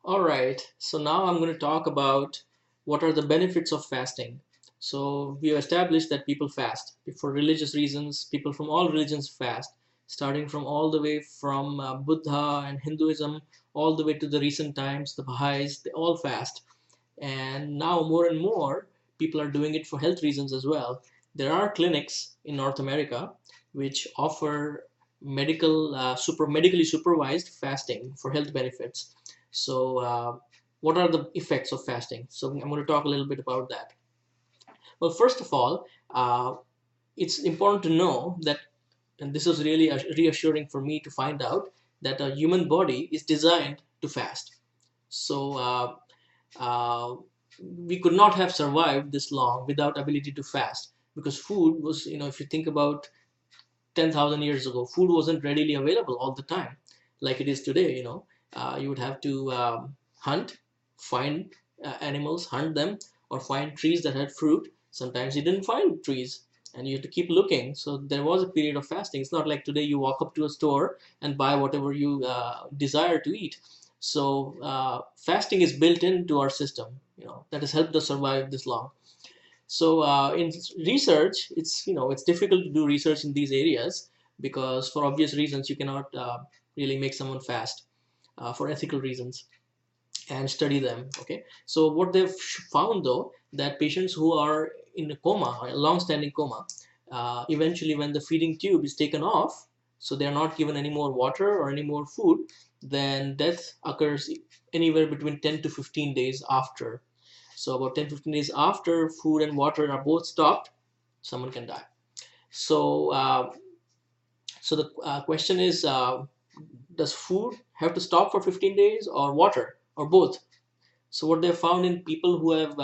All right, so now I'm going to talk about what are the benefits of fasting. So we have established that people fast for religious reasons. People from all religions fast, starting from all the way from Buddha and Hinduism, all the way to the recent times, the Baha'is, they all fast. And now more and more people are doing it for health reasons as well. There are clinics in North America which offer medically supervised fasting for health benefits. So what are the effects of fasting? So I'm going to talk a little bit about that. Well, first of all, it's important to know that, and this was really reassuring for me to find out, that a human body is designed to fast. So uh, we could not have survived this long without ability to fast, because food was, if you think about 10,000 years ago, food wasn't readily available all the time like it is today. You would have to hunt, find animals, hunt them, or find trees that had fruit. Sometimes you didn't find trees and you had to keep looking. So there was a period of fasting. It's not like today you walk up to a store and buy whatever you desire to eat. So fasting is built into our system, that has helped us survive this long. So in research, it's difficult to do research in these areas because for obvious reasons you cannot really make someone fast for ethical reasons and study them. Okay, so what they've found though, that patients who are in a coma, a long-standing coma, eventually when the feeding tube is taken off, so they are not given any more water or any more food, then death occurs anywhere between 10 to 15 days after. So about 10-15 days after food and water are both stopped, someone can die. So the question is, does food have to stop for 15 days or water or both? So what they found in people who have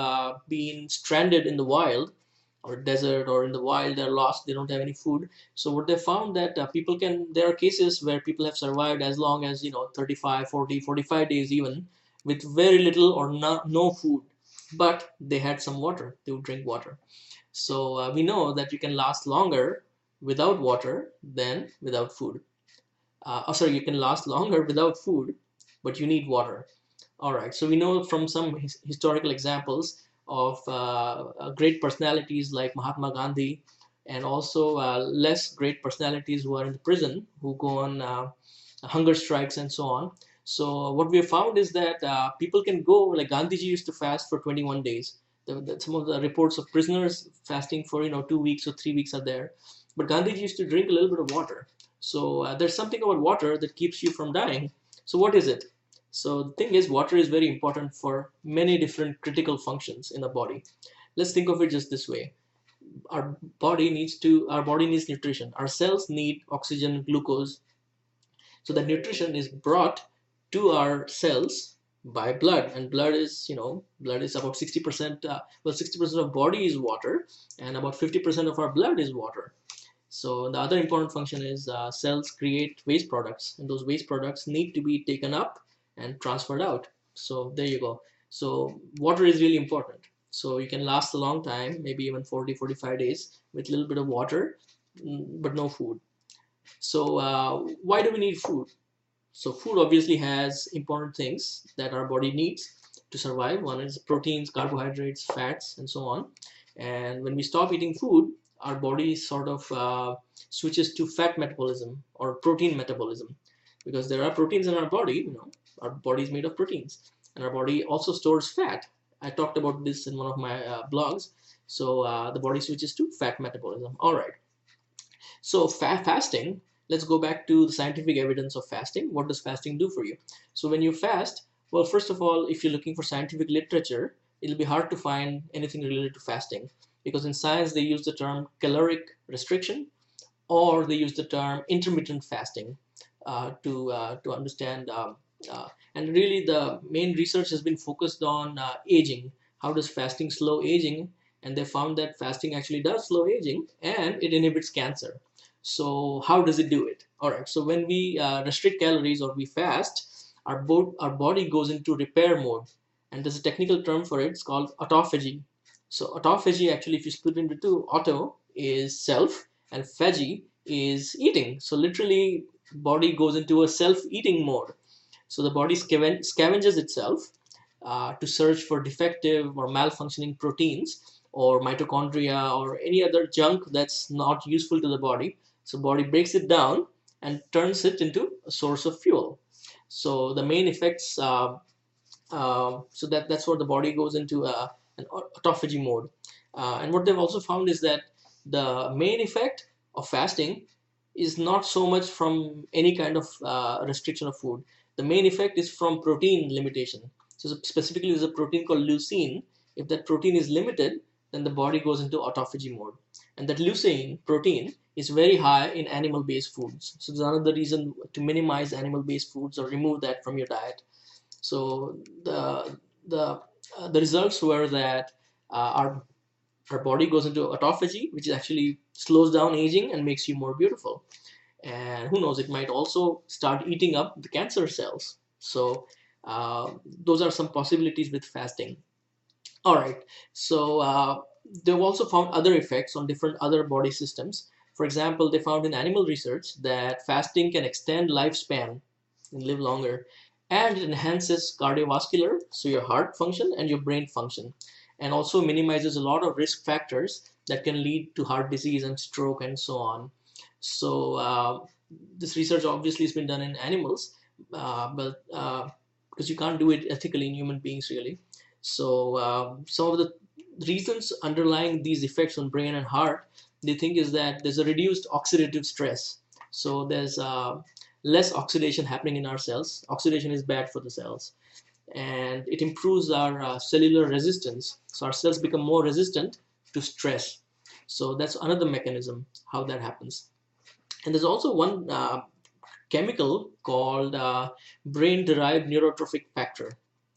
been stranded in the wild or desert or in the wild, they're lost, they don't have any food. So what they found that there are cases where people have survived as long as 35, 40, 45 days even, with very little or no food, but they had some water, they would drink water. So we know that you can last longer without water than without food. Sorry, you can last longer without food, but you need water. All right, so we know from some historical examples of great personalities like Mahatma Gandhi, and also less great personalities who are in the prison, who go on hunger strikes and so on. So what we have found is that people can go, like Gandhiji used to fast for 21 days. Some of the reports of prisoners fasting for 2 weeks or 3 weeks are there. But Gandhiji used to drink a little bit of water. So there's something about water that keeps you from dying. So what is it? So the thing is, water is very important for many different critical functions in the body. Let's think of it just this way. Our body needs nutrition. Our cells need oxygen, glucose. So the nutrition is brought to our cells by blood, and blood is about 60%. 60% of body is water, and about 50% of our blood is water. So the other important function is cells create waste products, and those waste products need to be taken up and transferred out. So there you go. So water is really important. So you can last a long time, maybe even 40, 45 days with a little bit of water, but no food. So why do we need food? So food obviously has important things that our body needs to survive. One is proteins, carbohydrates, fats, and so on. And when we stop eating food, our body sort of switches to fat metabolism or protein metabolism, because there are proteins in our body. Our body is made of proteins, and our body also stores fat. I talked about this in one of my blogs. So the body switches to fat metabolism. All right. So fasting, let's go back to the scientific evidence of fasting. What does fasting do for you? So when you fast, well, first of all, if you're looking for scientific literature, it'll be hard to find anything related to fasting, because in science they use the term caloric restriction, or they use the term intermittent fasting to understand. And really, the main research has been focused on aging. How does fasting slow aging? And they found that fasting actually does slow aging, and it inhibits cancer. So how does it do it? All right. So when we restrict calories or we fast, our body goes into repair mode, and there's a technical term for it. It's called autophagy. So autophagy, actually, if you split into two, auto is self and phagy is eating. So literally, body goes into a self-eating mode. So the body scavenges itself to search for defective or malfunctioning proteins or mitochondria or any other junk that's not useful to the body. So body breaks it down and turns it into a source of fuel. So the main effects, so that's what the body goes into an autophagy mode. And what they've also found is that the main effect of fasting is not so much from any kind of restriction of food. The main effect is from protein limitation. So specifically, there's a protein called leucine. If that protein is limited, then the body goes into autophagy mode. And that leucine protein is very high in animal-based foods. So there's another reason to minimize animal-based foods or remove that from your diet. So the results were that our body goes into autophagy, which actually slows down aging and makes you more beautiful. And who knows, it might also start eating up the cancer cells. So those are some possibilities with fasting. All right. So they've also found other effects on different other body systems. For example, they found in animal research that fasting can extend lifespan and live longer, and it enhances cardiovascular, so your heart function and your brain function, and also minimizes a lot of risk factors that can lead to heart disease and stroke and so on. So this research obviously has been done in animals, but because you can't do it ethically in human beings really. So some of the reasons underlying these effects on brain and heart, they think is that there's a reduced oxidative stress. So there's less oxidation happening in our cells. Oxidation is bad for the cells, and it improves our cellular resistance. So our cells become more resistant to stress. So that's another mechanism how that happens. And there's also one chemical called brain-derived neurotrophic factor.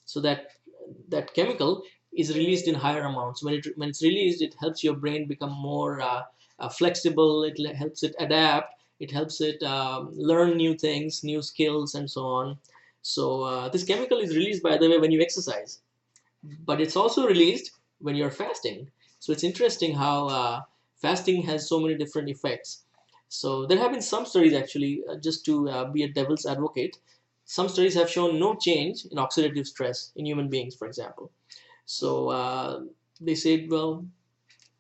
So that chemical is released in higher amounts. When it's released, it helps your brain become more flexible. It helps it adapt. It helps it learn new things, new skills, and so on. So this chemical is released, by the way, when you exercise, but it's also released when you're fasting. So it's interesting how fasting has so many different effects. So there have been some studies actually, just to be a devil's advocate, some studies have shown no change in oxidative stress in human beings, for example. So they said, well,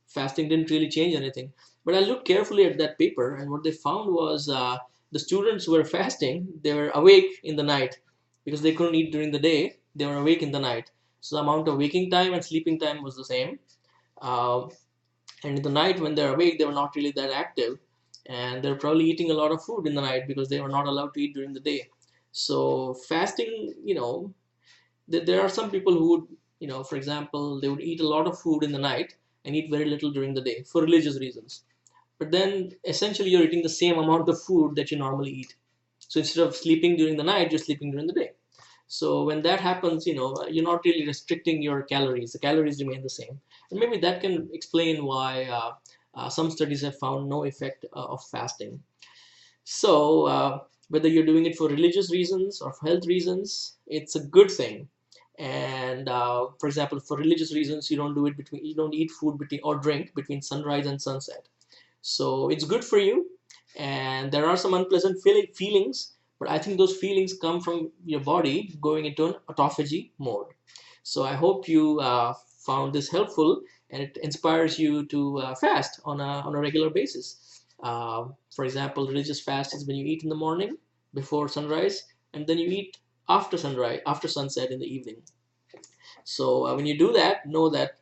fasting didn't really change anything. But I looked carefully at that paper, and what they found was the students who were fasting, they were awake in the night because they couldn't eat during the day. They were awake in the night. So the amount of waking time and sleeping time was the same. Uh, and in the night, when they're awake, they were not really that active. And they're probably eating a lot of food in the night because they were not allowed to eat during the day. So fasting, there are some people who would, for example, they would eat a lot of food in the night and eat very little during the day for religious reasons. But then essentially you're eating the same amount of food that you normally eat. So instead of sleeping during the night, you're sleeping during the day. So when that happens, you're not really restricting your calories. The calories remain the same. And maybe that can explain why some studies have found no effect of fasting. So whether you're doing it for religious reasons or for health reasons, it's a good thing. And for example, for religious reasons, you don't eat food between or drink between sunrise and sunset. So it's good for you. And there are some unpleasant feelings, but I think those feelings come from your body going into an autophagy mode. So I hope you found this helpful and it inspires you to fast on a regular basis. For example, religious fast is when you eat in the morning before sunrise, and then you eat after sunrise, after sunset in the evening. So when you do that, know that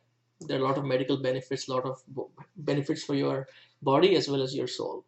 there are a lot of medical benefits, a lot of benefits for your body as well as your soul.